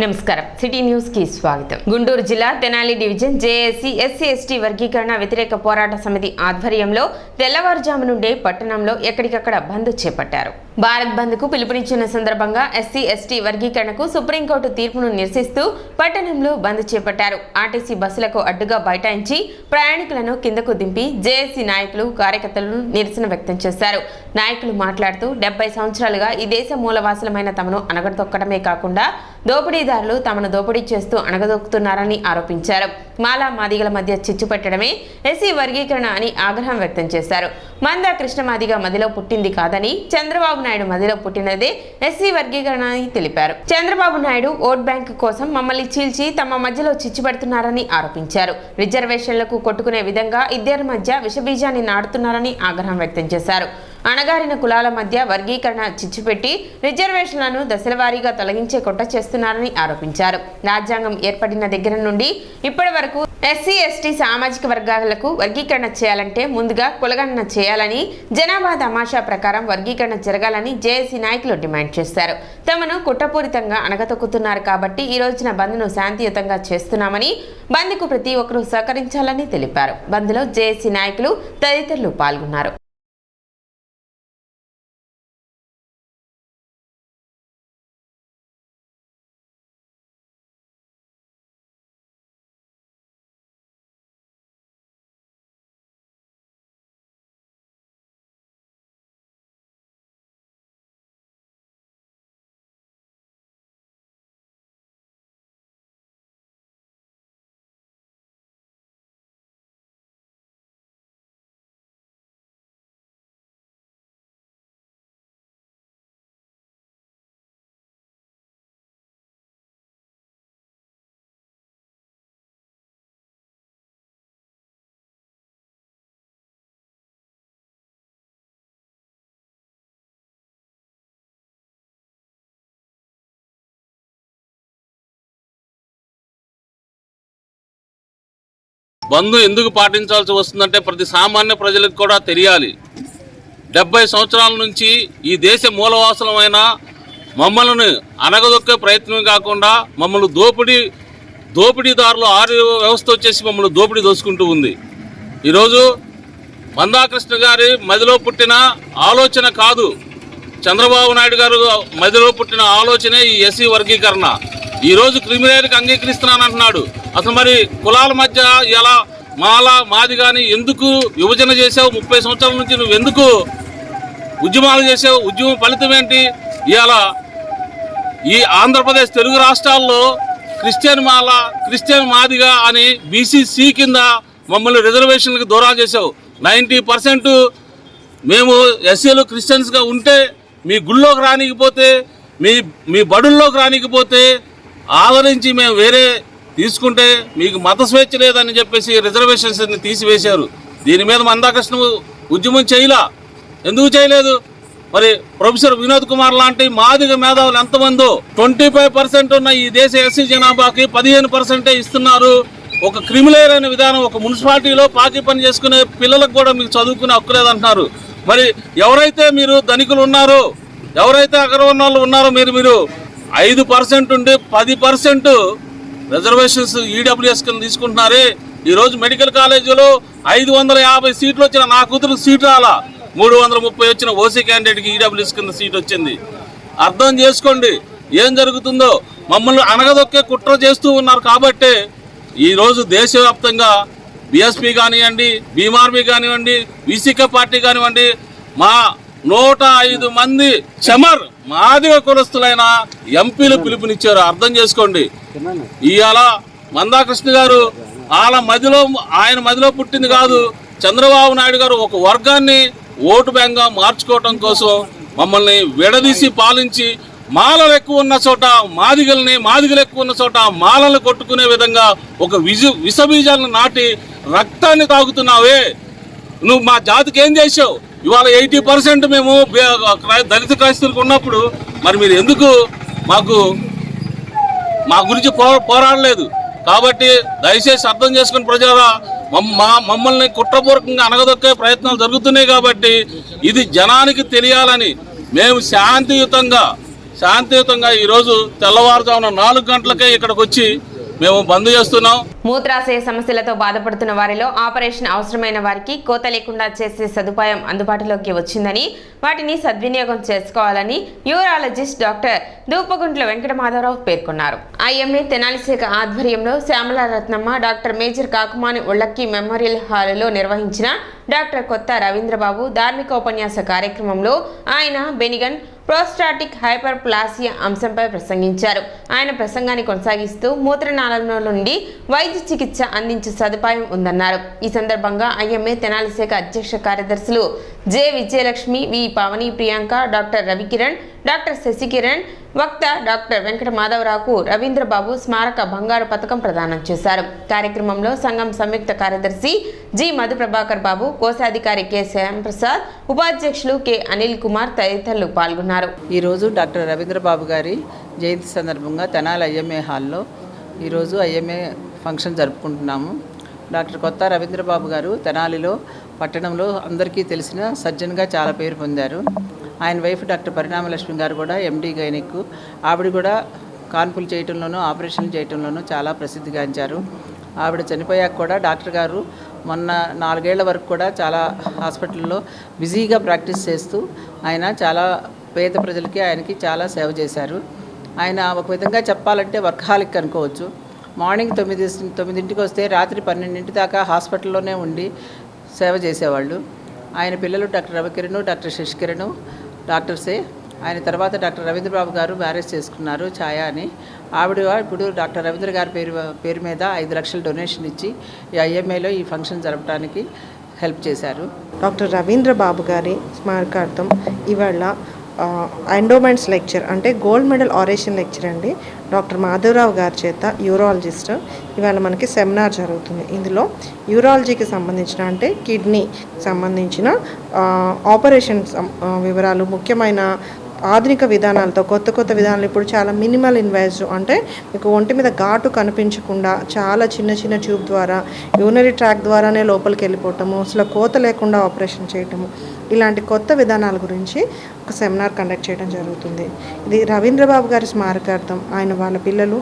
నమస్కారం city news కి స్వాగతం. గుంటూరు జిల్లా Tenali division JAC SC ST వర్గీకరణ వ్యతిరేక పోరాట సమితి ఆధ్వర్యంలో తెల్లవారుజాము నుండే పట్టణంలో ఎక్కడికక్కడ బంద్ చేపట్టారు. భారత్ బంద్ కు పిలుపునిచ్చిన సందర్భంగా ఎస్సీ ఎస్టీ వర్గీకరణకు సుప్రీంకోర్టు తీర్పును నిరసిస్తూ పట్టణంలో బంద్ చేపట్టారు. ఆర్టీసీ బస్సులకు అడ్డుగా బైఠాయించి ప్రయాణికులను కిందకు దింపి జేఏసీ నాయకులు కార్యకర్తలు నిరసన వ్యక్తం చేశారు. నాయకులు మాట్లాడుతూ 70 సంవత్సరాలుగా ఈ దేశ మూలవాసులమైన తమను అణగదొక్కడమే కాకుండా దోపిడీదారులు తమను దోపిడీ చేస్తూ అణగదొక్కుతున్నారని ఆరోపించారు. మాలా మాదిగల మధ్య చిచ్చు పెట్టడమే ఎస్సీ వర్గీకరణ అని ఆగ్రహం వ్యక్తం చేశారు. మందా కృష్ణ మాదిగ మదిలో పుట్టింది కాదని, చంద్రబాబు నాయుడు మదిలో పుట్టినదే ఎస్సీ వర్గీకరణ అని తెలిపారు. చంద్రబాబు నాయుడు ఓట్ బ్యాంక్ కోసం మమ్మల్ని చీల్చి తమ మధ్యలో చిచ్చు పెడుతున్నారని ఆరోపించారు. రిజర్వేషన్లకు కొట్టుకునే విధంగా ఇద్దరి మధ్య విషబీజాన్ని నాటుతున్నారని ఆగ్రహం వ్యక్తం చేశారు. అణగారిన కులాల మధ్య వర్గీకరణ చిచ్చుపెట్టి రిజర్వేషన్లను దశలవారీగా తొలగించే కుట్ర చేస్తున్నారని ఆరోపించారు. రాజ్యాంగం ఏర్పడిన దగ్గర నుండి ఇప్పటి వరకు ఎస్సీ ఎస్టీ సామాజిక వర్గాలకు వర్గీకరణ చేయాలంటే ముందుగా కులగణన చేయాలని, జనాభా తమాషా ప్రకారం వర్గీకరణ జరగాలని జేఏసీ నాయకులు డిమాండ్ చేశారు. తమను కుట్రపూరితంగా అణగతొక్కుతున్నారు కాబట్టి ఈ రోజున బంద్ను శాంతియుతంగా చేస్తున్నామని, బంద్కు ప్రతి ఒక్కరూ సహకరించాలని తెలిపారు. బంద్లో జేఏసీ నాయకులు తదితరులు పాల్గొన్నారు. బంద్ ఎందుకు పాటించాల్సి వస్తుందంటే ప్రతి సామాన్య ప్రజలకు కూడా తెలియాలి. 70 సంవత్సరాల నుంచి ఈ దేశ మూలవాసులమైన మమ్మల్ని అనగదొక్కే ప్రయత్నం కాకుండా మమ్మల్ని దోపిడీదారులు వ్యవస్థ వచ్చేసి మమ్మల్ని దోపిడీ దోసుకుంటూ ఉంది. ఈరోజు మందాకృష్ణ గారి మదిలో పుట్టిన ఆలోచన కాదు, చంద్రబాబు నాయుడు గారు మదిలో పుట్టిన ఆలోచనే ఈ ఎస్సీ వర్గీకరణ. ఈరోజు క్రిమినల్కి అంగీకరిస్తున్నానంటున్నాడు. అసలు మరి కులాల మధ్య ఎలా మాది కానీ ఎందుకు విభజన చేసావు? 30 సంవత్సరాల నుంచి నువ్వు ఎందుకు ఉద్యమాలు చేసావు? ఉద్యమం ఫలితం ఏంటి? ఇవాళ ఈ ఆంధ్రప్రదేశ్ తెలుగు రాష్ట్రాల్లో క్రిస్టియన్ మాదిగా అని బీసీసీ కింద మమ్మల్ని రిజర్వేషన్లకు దూరం చేసావు. 90% మేము ఎస్సీలు క్రిస్టియన్స్గా ఉంటే మీ గుళ్ళోకి రానికపోతే, మీ బడుల్లోకి రానికపోతే ఆదరించి మేము వేరే తీసుకుంటే మీకు మత స్వేచ్ఛ లేదని చెప్పేసి రిజర్వేషన్స్ని తీసివేశారు. దీని మీద మందాకృష్ణ ఉద్యమం ఎందుకు చేయలేదు? మరి ప్రొఫెసర్ వినోద్ కుమార్ లాంటి మాదిగ మేధావులు ఎంతమందో 25% ఉన్న ఈ దేశ ఎస్సీ జనాభాకి 15% ఇస్తున్నారు. ఒక క్రిమిలేర్ అనే విధానం, ఒక మున్సిపాలిటీలో పాకి పని చేసుకునే పిల్లలకు కూడా మీకు చదువుకునే హక్కు లేదంటున్నారు. మరి ఎవరైతే మీరు ధనికులు ఉన్నారో, ఎవరైతే అగ్రవర్ణ వాళ్ళు ఉన్నారో మీరు 5% ఉండి 10% రిజర్వేషన్స్ ఈడబ్ల్యూఎస్ కింద తీసుకుంటున్నారే. ఈరోజు మెడికల్ కాలేజీలో 550 సీట్లు వచ్చిన నా కూతురు సీటు రాలా, 330 వచ్చిన ఓసీ క్యాండిడేట్కి ఈడబ్ల్యూఎస్ కింద సీట్ వచ్చింది. అర్థం చేసుకోండి ఏం జరుగుతుందో. మమ్మల్ని అనగదొక్కే కుట్ర చేస్తూ ఉన్నారు కాబట్టి ఈరోజు దేశవ్యాప్తంగా బీఎస్పీ కానివ్వండి, బీమార్బీ కానివ్వండి, వీసీకే పార్టీ కానివ్వండి, మా 105 మంది మాదిగ కులస్తులైన ఎంపీలు పిలుపునిచ్చారు. అర్థం చేసుకోండి. ఇవాళ మందాకృష్ణ గారు ఆయన మదిలో పుట్టింది కాదు. చంద్రబాబు నాయుడు గారు ఒక వర్గాన్ని ఓటు బ్యాంక్గా మార్చుకోవటం కోసం మమ్మల్ని విడదీసి పాలించి మాలలు ఎక్కువ ఉన్న చోట మాదిగలు ఎక్కువ ఉన్న చోట మాలలు కొట్టుకునే విధంగా ఒక విషబీజాలను నాటి రక్తాన్ని తాగుతున్నావే. నువ్వు మా జాతికి ఏం చేసావు? ఇవాళ 80% మేము దళిత క్రైస్తవులకు ఉన్నప్పుడు మరి మీరు ఎందుకు మా గురించి పోరాడలేదు? కాబట్టి దయచేసి అర్థం చేసుకుని ప్రజలారా, మమ్మల్ని కుట్రపూర్వకంగా అనగదొక్కే ప్రయత్నాలు జరుగుతున్నాయి కాబట్టి ఇది జనానికి తెలియాలని మేము శాంతియుతంగా శాంతియుతంగా ఈరోజు తెల్లవారుజామున 4 గంటలకే ఇక్కడికి వచ్చి మేము బంద్ చేస్తున్నాం. మూత్రాశయ సమస్యలతో బాధపడుతున్న వారిలో ఆపరేషన్ అవసరమైన వారికి కోత లేకుండా చేసే సదుపాయం అందుబాటులోకి వచ్చిందని, వాటిని సద్వినియోగం చేసుకోవాలని యూరాలజిస్ట్ డాక్టర్ దూపగుంట్ల వెంకట మాధవరావు పేర్కొన్నారు. ఐఎంఏ తెనాలి శాఖ ఆధ్వర్యంలో Shyamala Ratnamma, doctor major Kakumani Ullakki memorial హాలులో నిర్వహించిన డాక్టర్ కొత్త రవీంద్రబాబు ధార్మిక ఉపన్యాస కార్యక్రమంలో ఆయన బెనిగన్ ప్రోస్టాటిక్ హైపర్ ప్లాసియా అంశంపై ప్రసంగించారు. ఆయన ప్రసంగాన్ని కొనసాగిస్తూ మూత్రనాళంలో నుండి వైద్య చికిత్స అందించే సదుపాయం ఉందన్నారు. ఈ సందర్భంగా ఐఎంఏ తెనాలి శాఖ అధ్యక్ష కార్యదర్శులు జె విజయలక్ష్మి, వి పవని ప్రియాంక, డాక్టర్ రవికిరణ్, డాక్టర్ శశికిరణ్, వక్త డాక్టర్ వెంకట మాధవరావుకు రవీంద్రబాబు స్మారక బంగారు పథకం ప్రదానం చేశారు. కార్యక్రమంలో సంఘం సంయుక్త కార్యదర్శి జి మధుప్రభాకర్ బాబు, కోశాధికారి కె శ్యాంప్రసాద్, ఉపాధ్యక్షులు కె అనిల్ కుమార్ తదితరులు పాల్గొన్నారు. ఈరోజు డాక్టర్ రవీంద్రబాబు గారి జయంతి సందర్భంగా తెనాలి ఐఎంఏ హాల్లో ఈరోజు ఐఎంఏ ఫంక్షన్ జరుపుకుంటున్నాము. డాక్టర్ కొత్త రవీంద్రబాబు గారు తెనాలిలో పట్టణంలో అందరికీ తెలిసిన సర్జన్గా చాలా పేరు పొందారు. ఆయన వైఫ్ డాక్టర్ పరిణామలక్ష్మి గారు కూడా ఎండి గైనిక్. ఆవిడ కూడా కాన్పులు చేయటంలోనూ ఆపరేషన్లు చేయటంలోనూ చాలా ప్రసిద్ధిగాంచారు. ఆవిడ చనిపోయాక కూడా డాక్టర్ గారు మొన్న 4 ఏళ్ల వరకు కూడా చాలా హాస్పిటల్లో బిజీగా ప్రాక్టీస్ చేస్తూ ఆయన చాలా పేద ప్రజలకి ఆయనకి చాలా సేవ చేశారు. ఆయన ఒక విధంగా చెప్పాలంటే వర్కహాలిక్ అనుకోవచ్చు. మార్నింగ్ 9 వస్తే రాత్రి 12 దాకా హాస్పిటల్లోనే ఉండి సేవ చేసేవాళ్ళు. ఆయన పిల్లలు డాక్టర్ రవికిరణ్, డాక్టర్ శశికిరణ్ డాక్టర్సే. ఆయన తర్వాత డాక్టర్ రవీంద్రబాబు గారు మ్యారేజ్ చేసుకున్నారు, ఛాయా అని. ఆవిడ ఇప్పుడు డాక్టర్ రవీంద్ర గారి పేరు మీద 5 లక్షల డొనేషన్ ఇచ్చి ఈ ఐఎంఏలో ఈ ఫంక్షన్ జరపడానికి హెల్ప్ చేశారు. డాక్టర్ రవీంద్ర బాబు గారి స్మారకార్థం ఇవాళ ఎండోమెంట్స్ లెక్చర్ అంటే గోల్డ్ మెడల్ ఆరేషన్ లెక్చర్ అండి డాక్టర్ మాధవరావు గారి చేత యూరాలజిస్ట్ ఇవాళ మనకి సెమినార్ జరుగుతుంది. ఇందులో యూరాలజీకి సంబంధించిన అంటే కిడ్నీ సంబంధించిన ఆపరేషన్స్ వివరాలు, ముఖ్యమైన ఆధునిక విధానాలతో కొత్త విధానాలు ఇప్పుడు చాలా మినిమల్ ఇన్వాజివ్ అంటే మీకు ఒంటి మీద ఘాటు కనిపించకుండా చాలా చిన్న ట్యూబ్ ద్వారా యూనరీ ట్రాక్ ద్వారానే లోపలికి వెళ్ళిపోవటము, అసలు కోత లేకుండా ఆపరేషన్ చేయటము, ఇలాంటి కొత్త విధానాల గురించి ఒక సెమినార్ కండక్ట్ చేయడం జరుగుతుంది. ఇది రవీంద్రబాబు గారి స్మారకార్థం ఆయన వాళ్ళ పిల్లలు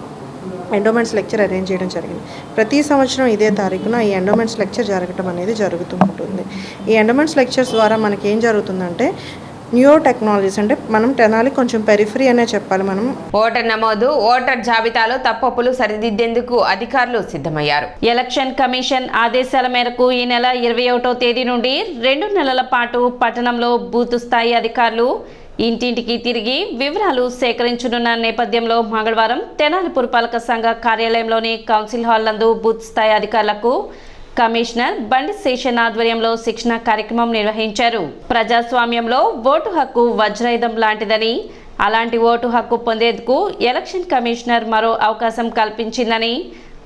ఎండోమెంట్స్ లెక్చర్ అరేంజ్ చేయడం జరిగింది. ప్రతి సంవత్సరం ఇదే తారీఖున ఈ ఎండోమెంట్స్ లెక్చర్ జరగటం అనేది జరుగుతూ ఉంటుంది. ఈ ఎండోమెంట్స్ లెక్చర్స్ ద్వారా మనకి ఏం జరుగుతుందంటే న్యూ టెక్నాలజీస్ అంటే మనం తెనాలి కొంచెం పెరిఫరీ అనే చెప్పాలి. మనం ఓటర్ నమోదు, ఓటర్ జాబితాలో తప్పులు సరిదిద్దేందుకు అధికారులు సిద్ధమయ్యారు. ఎలక్షన్ కమిషన్ ఆదేశాల మేరకు ఈ నెల 21వ తేదీ నుండి 2 నెలల పాటు పట్టణంలో బూత్ స్థాయి అధికారులు ఇంటింటికి తిరిగి వివరాలు సేకరించనున్న నేపథ్యంలో మంగళవారం తెనాలి పురపాలక సంఘ కార్యాలయంలోని కౌన్సిల్ హాల్ నందు బూత్ స్థాయి అధికారులకు కమిషనర్ బండి శేషన్ ఆధ్వర్యంలో శిక్షణ కార్యక్రమం నిర్వహించారు. ప్రజాస్వామ్యంలో ఓటు హక్కు వజ్రాయుధం లాంటిదని, అలాంటి ఓటు హక్కు పొందేందుకు ఎలక్షన్ కమిషనర్ మరో అవకాశం కల్పించిందని,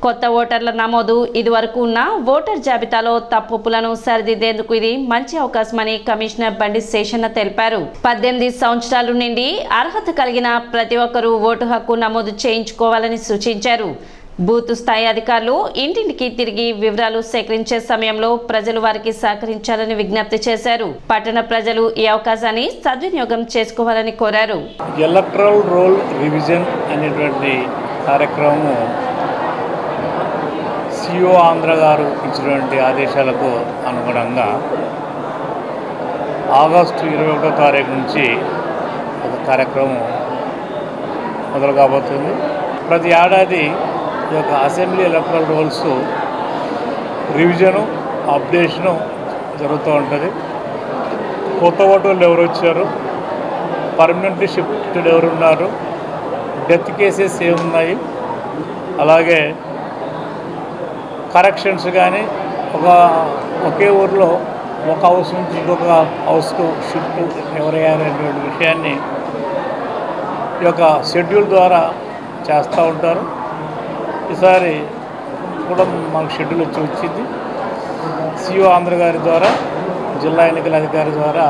కొత్త ఓటర్ల నమోదు, ఇదివరకు ఉన్న ఓటర్ జాబితాలో తప్పులను సరిదిద్దేందుకు ఇది మంచి అవకాశమని కమిషనర్ బండి శేషన్న తెలిపారు. 18 సంవత్సరాల నుండి అర్హత కలిగిన ప్రతి ఒక్కరూ ఓటు హక్కు నమోదు చేయించుకోవాలని సూచించారు. బూత్ స్థాయి అధికారులు ఇంటింటికి తిరిగి వివరాలు సేకరించే సమయంలో ప్రజలు వారికి సహకరించాలని విజ్ఞప్తి చేశారు. పట్టణ ప్రజలు ఈ అవకాశాన్ని సద్వినియోగం చేసుకోవాలని కోరారు. ఎలక్టరల్ రోల్ రివిజన్ అనేటువంటి కార్యక్రమం సిఓ ఆంధ్ర గారు ఇచ్చినటువంటి ఆదేశాలకు అనుగుణంగా ఆగస్టు 21వ తారీఖు నుంచి ఒక కార్యక్రమం మొదలు కాబోతుంది. ప్రతి ఏడాది ఈ యొక్క assembly electoral rolls revision, updation జరుగుతూ ఉంటుంది. కొత్త ఓటర్లు ఎవరు వచ్చారు, పర్మనెంట్లీ షిఫ్టెడ్ ఎవరు ఉన్నారు, డెత్ కేసెస్ ఏమున్నాయి, అలాగే కరెక్షన్స్ కానీ ఒకే ఊరిలో ఒక హౌస్ నుంచి ఇంకొక హౌస్కు షిఫ్ట్ ఎవరయ్యారనేటువంటి విషయాన్ని ఈ యొక్క షెడ్యూల్ ద్వారా చేస్తూ ఉంటారు. ఈసారి కూడా మాకు షెడ్యూల్ వచ్చింది. సిఓ ఆంధ్ర గారి ద్వారా, జిల్లా ఎన్నికల అధికారి ద్వారా,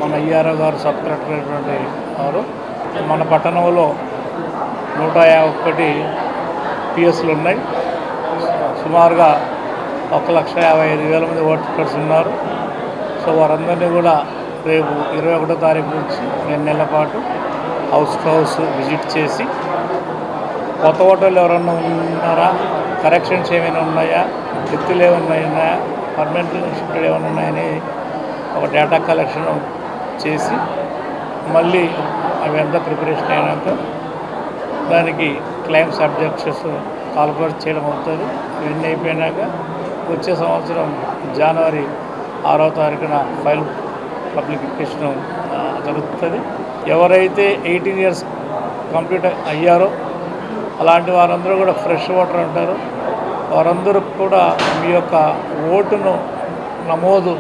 మన ఈఆర్ఓ గారు, సబ్ కలెక్టర్ అయినటువంటి వారు మన పట్టణంలో 151 పిఎస్లు ఉన్నాయి. సుమారుగా 1,55,000 మంది ఓటర్స్ ఉన్నారు. సో వారందరినీ కూడా రేపు 21వ తారీఖు నుంచి 2 నెలల పాటు హౌస్ టు హౌస్ విజిట్ చేసి కొత్త ఓటర్లు ఎవరన్నా ఉన్నారా, కరెక్షన్స్ ఏమైనా ఉన్నాయా, ఎత్తులు ఏమైనా ఉన్నాయా, పర్మనెంట్ షిఫ్టెడ్ ఏమైనా ఉన్నాయని ఒక డేటా కలెక్షన్ చేసి మళ్ళీ అవి ఎంత ప్రిపరేషన్ అయినాక దానికి క్లెయిమ్స్ అబ్జెక్షన్స్ కాల్కులేట్ చేయడం అవుతుంది. ఇవన్నీ అయిపోయినాక వచ్చే సంవత్సరం జనవరి 6వ తారీఖున ఫైల్ పబ్లికేషన్ జరుగుతుంది. ఎవరైతే 18 years కంప్లీట్ అయ్యారో అలాంటి వారందరూ కూడా ఫ్రెష్ ఓటర్ అంటారు. వారందరూ కూడా మీ యొక్క ఓటును నమోదు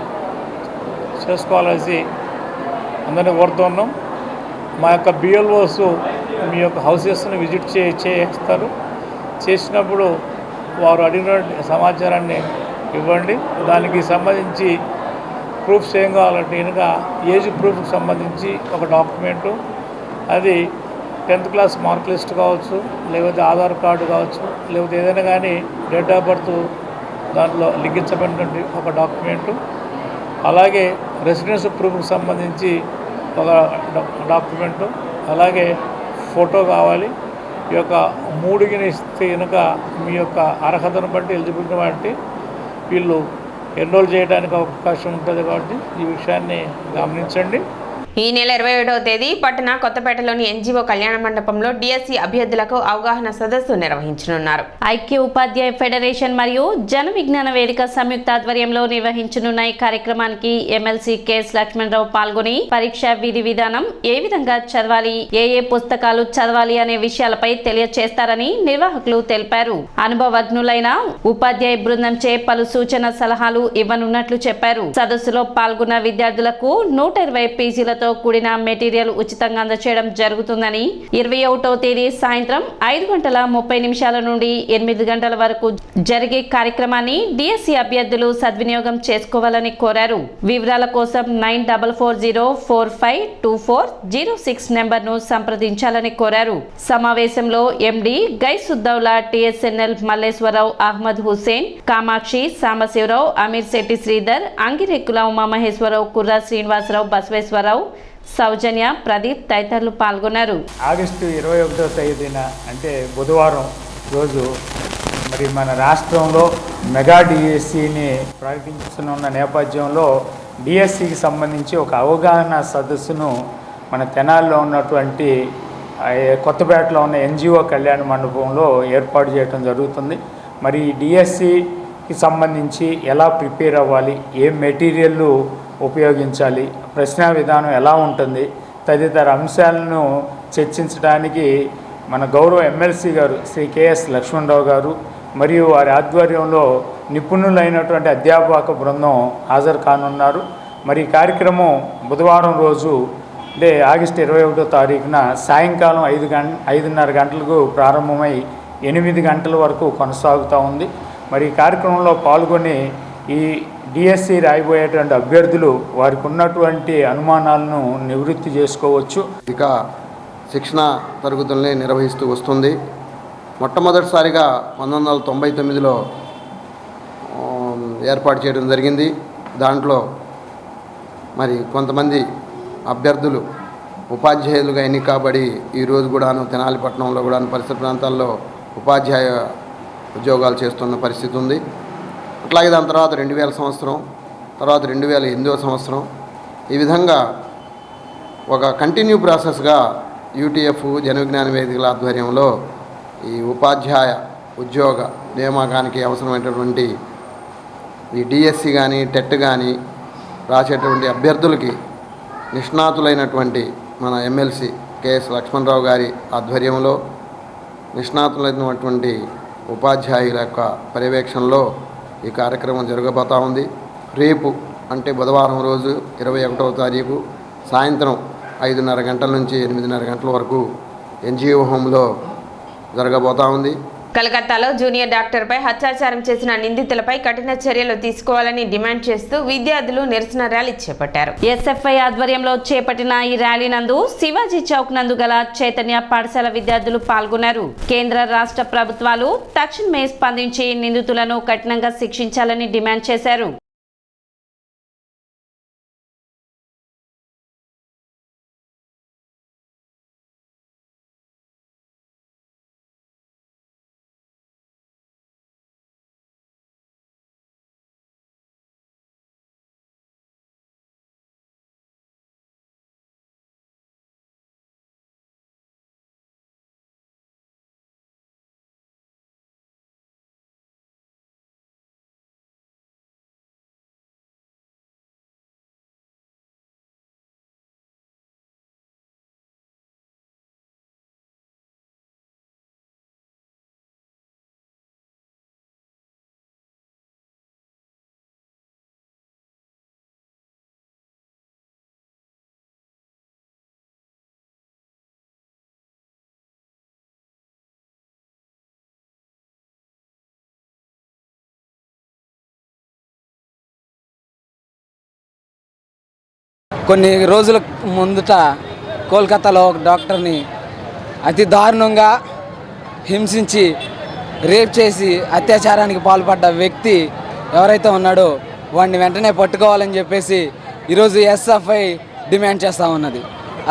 చేసుకోవాల్సి అందరినీ కోరుతున్నాం. మా యొక్క బిఎల్ఓస్ మీ యొక్క హౌసెస్ని విజిట్ చేస్తారు. చేసినప్పుడు వారు అడిగిన సమాచారాన్ని ఇవ్వండి. దానికి సంబంధించి ప్రూఫ్స్ ఏం కావాలంటే కనుక ఏజ్ ప్రూఫ్కి సంబంధించి ఒక డాక్యుమెంటు, అది 10th క్లాస్ మార్క్ లిస్ట్ కావచ్చు, లేకపోతే ఆధార్ కార్డు కావచ్చు, లేకపోతే ఏదైనా కానీ డేట్ ఆఫ్ బర్త్ దాంట్లో లిఖించబడినటువంటి ఒక డాక్యుమెంటు, అలాగే రెసిడెన్స్ ప్రూఫ్కి సంబంధించి ఒక డాక్యుమెంటు, అలాగే ఫోటో కావాలి. ఈ యొక్క 3 ఇస్తే కనుక మీ యొక్క అర్హతను బట్టి ఎలిజిబిలిటీ బట్టి వీళ్ళు ఎన్రోల్ చేయడానికి అవకాశం ఉంటుంది. కాబట్టి ఈ విషయాన్ని గమనించండి. ఈ నెల 27వ తేదీ పట్టణ కొత్తపేటలోని ఎన్జీఓ కళ్యాణ మండపంలో డిఎస్సి అభ్యర్థులకు అవగాహన సదస్సు నిర్వహించనున్నారు. ఐక్య ఉపాధ్యాయ ఫెడరేషన్ మరియు జన విజ్ఞాన వేదిక సంయుక్త ఆధ్వర్యంలో నిర్వహించనున్న ఈ కార్యక్రమానికి ఎమ్మెల్సీ కెఎస్ లక్ష్మణరావు పాల్గొని పరీక్ష విధి విధానం, ఏ విధంగా చదవాలి, ఏ పుస్తకాలు చదవాలి అనే విషయాలపై తెలియజేస్తారని నిర్వాహకులు తెలిపారు. అనుభవజ్ఞులైన ఉపాధ్యాయ బృందంచే పలు సూచన సలహాలు ఇవ్వనున్నట్లు చెప్పారు. సదస్సులో పాల్గొన్న విద్యార్థులకు 120 పేజీలతో కూడిన మెటీరియల్ ఉచితంగా అందజేయడం జరుగుతుందని, 21వ తేదీ సాయంత్రం 5:30 నుండి 8 గంటల వరకు జరిగే కార్యక్రమాన్ని డిఎస్సి అభ్యర్థులు సద్వినియోగం చేసుకోవాలని కోరారు. వివరాల కోసం 9440452406 నెంబర్ను సంప్రదించాలని కోరారు. సమావేశంలో ఎండి గై సుద్దౌలా, టిఎస్ఎన్ఎల్ మల్లేశ్వరరావు, అహ్మద్ హుసేన్, కామాక్షి, సాంబశివరావు, అమీర్ శెట్టి శ్రీధర్, అంగిరెక్కుల ఉమామహేశ్వరరావు, కుర్రా శ్రీనివాసరావు, బసవేశ్వరరావు, సౌజన్య, ప్రదీప్ తదితరులు పాల్గొన్నారు. ఆగస్టు 21వ తేదీన అంటే బుధవారం రోజు మరి మన రాష్ట్రంలో మెగా డిఎస్సిని ప్రకటించనున్న నేపథ్యంలో డిఎస్సికి సంబంధించి ఒక అవగాహన సదస్సును మన తెనాలిలో ఉన్నటువంటి కొత్తపేటలో ఉన్న ఎన్జిఓ కళ్యాణ మండపంలో ఏర్పాటు చేయడం జరుగుతుంది. మరి డిఎస్సికి సంబంధించి ఎలా ప్రిపేర్ అవ్వాలి, ఏ మెటీరియల్ ఉపయోగించాలి, ప్రశ్న విధానం ఎలా ఉంటుంది తదితర అంశాలను చర్చించడానికి మన గౌరవ ఎమ్మెల్సీ గారు శ్రీ కెఎస్ లక్ష్మణరావు గారు మరియు వారి ఆధ్వర్యంలో నిపుణులైనటువంటి అధ్యాపక బృందం హాజరు కానున్నారు. మరి ఈ కార్యక్రమం బుధవారం రోజు అంటే ఆగస్టు 21వ తారీఖున సాయంకాలం 5:30 గంటలకు ప్రారంభమై 8 గంటల వరకు కొనసాగుతూ ఉంది. మరి ఈ కార్యక్రమంలో పాల్గొని ఈ డిఎస్సి రాయబోయేటువంటి అభ్యర్థులు వారికి ఉన్నటువంటి అనుమానాలను నివృత్తి చేసుకోవచ్చు. ఇక శిక్షణ తరగతుల్ని నిర్వహిస్తూ వస్తుంది. మొట్టమొదటిసారిగా 1999లో ఏర్పాటు చేయడం జరిగింది. దాంట్లో మరి కొంతమంది అభ్యర్థులు ఉపాధ్యాయులుగా ఎన్నిక కాబడి ఈరోజు కూడాను తెనాలిపట్నంలో కూడాను పరిసర ప్రాంతాల్లో ఉపాధ్యాయ ఉద్యోగాలు చేస్తున్న పరిస్థితి ఉంది. అట్లాగే దాని తర్వాత 2000 సంవత్సరం, తర్వాత 2008వ సంవత్సరం, ఈ విధంగా ఒక కంటిన్యూ ప్రాసెస్గా యూటీఎఫ్ జన విజ్ఞాన వేదికల ఆధ్వర్యంలో ఈ ఉపాధ్యాయ ఉద్యోగ నియామకానికి అవసరమైనటువంటి ఈ డిఎస్సి కానీ టెట్ కానీ రాసేటువంటి అభ్యర్థులకి నిష్ణాతులైనటువంటి మన ఎమ్మెల్సీ కెఎస్ లక్ష్మణరావు గారి ఆధ్వర్యంలో నిష్ణాతులైనటువంటి ఉపాధ్యాయుల యొక్క పర్యవేక్షణలో ఈ కార్యక్రమం జరగబోతూ ఉంది. రేపు అంటే బుధవారం రోజు 21వ తారీఖు సాయంత్రం 5:30 గంటల నుంచి 8:30 గంటల వరకు ఎన్జిఓ హోమ్లో జరగబోతూ ఉంది. కలకత్తాలో జూనియర్ డాక్టర్పై అత్యాచారం చేసిన నిందితులపై కఠిన చర్యలు తీసుకోవాలని డిమాండ్ చేస్తూ విద్యార్థులు నిరసన ర్యాలీ చేపట్టారు. ఎస్ఎఫ్ఐ ఆధ్వర్యంలో చేపట్టిన ఈ ర్యాలీ నందు శివాజీ చౌక్ నందు గల చైతన్య పాఠశాల విద్యార్థులు పాల్గొన్నారు. కేంద్ర రాష్ట్ర ప్రభుత్వాలు తక్షణమే స్పందించి నిందితులను కఠినంగా శిక్షించాలని డిమాండ్ చేశారు. కొన్ని రోజుల ముందుట కోల్కతాలో ఒక డాక్టర్ని అతి దారుణంగా హింసించి రేప్ చేసి అత్యాచారానికి పాల్పడ్డ వ్యక్తి ఎవరైతే ఉన్నాడో వాడిని వెంటనే పట్టుకోవాలని చెప్పేసి ఈరోజు ఎస్ఎఫ్ఐ డిమాండ్ చేస్తూ ఉన్నది.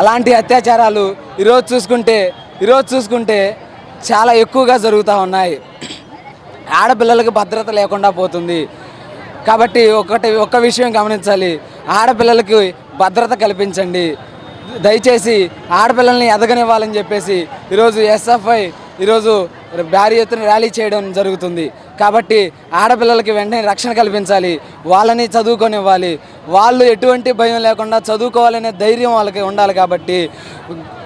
అలాంటి అత్యాచారాలు ఈరోజు చూసుకుంటే చాలా ఎక్కువగా జరుగుతూ ఉన్నాయి. ఆడపిల్లలకు భద్రత లేకుండా పోతుంది. కాబట్టి ఒక్క విషయం గమనించాలి, ఆడపిల్లలకి భద్రత కల్పించండి, దయచేసి ఆడపిల్లల్ని ఎదగనివ్వాలని చెప్పేసి ఈరోజు ఎస్ఎఫ్ఐ భారీ ఎత్తున ర్యాలీ చేయడం జరుగుతుంది. కాబట్టి ఆడపిల్లలకి వెంటనే రక్షణ కల్పించాలి, వాళ్ళని చదువుకొనివ్వాలి, వాళ్ళు ఎటువంటి భయం లేకుండా చదువుకోవాలనే ధైర్యం వాళ్ళకి ఉండాలి. కాబట్టి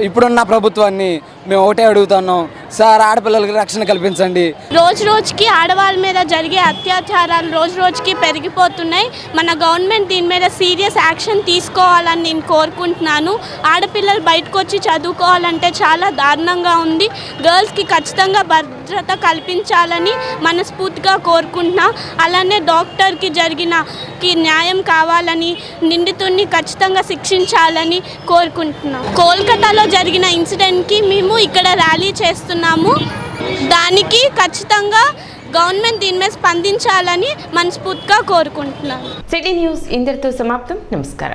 ఇప్పుడున్న ప్రభుత్వాన్ని మేము ఒకటే అడుగుతున్నాం, సార్ ఆడపిల్లలకి రక్షణ కల్పించండి. రోజు రోజుకి ఆడవాళ్ళ మీద జరిగే అత్యాచారాలు రోజు రోజుకి పెరిగిపోతున్నాయి. మన గవర్నమెంట్ దీని మీద సీరియస్ యాక్షన్ తీసుకోవాలని నేను కోరుకుంటున్నాను. ఆడపిల్లలు బయటకు వచ్చి చదువుకోవాలంటే చాలా దారుణంగా ఉంది. గర్ల్స్కి ఖచ్చితంగా భద్రత కల్పించాలని మనస్ఫూర్తిగా కోరుకుంటున్నా. అలానే డాక్టర్కి జరిగినకి న్యాయం కావాలని, నిందితుడిని ఖచ్చితంగా శిక్షించాలని కోరుకుంటున్నాం. కోల్కతాలో జరిగిన ఇన్సిడెంట్కి మేము ఇక్కడ ర్యాలీ చేస్తున్నాము. దానికి ఖచ్చితంగా గవర్నమెంట్ దీని మీద స్పందించాలని మనస్ఫూర్తిగా కోరుకుంటున్నాను. సిటీ న్యూస్ ఇంతటితో సమాప్తం. నమస్కారం.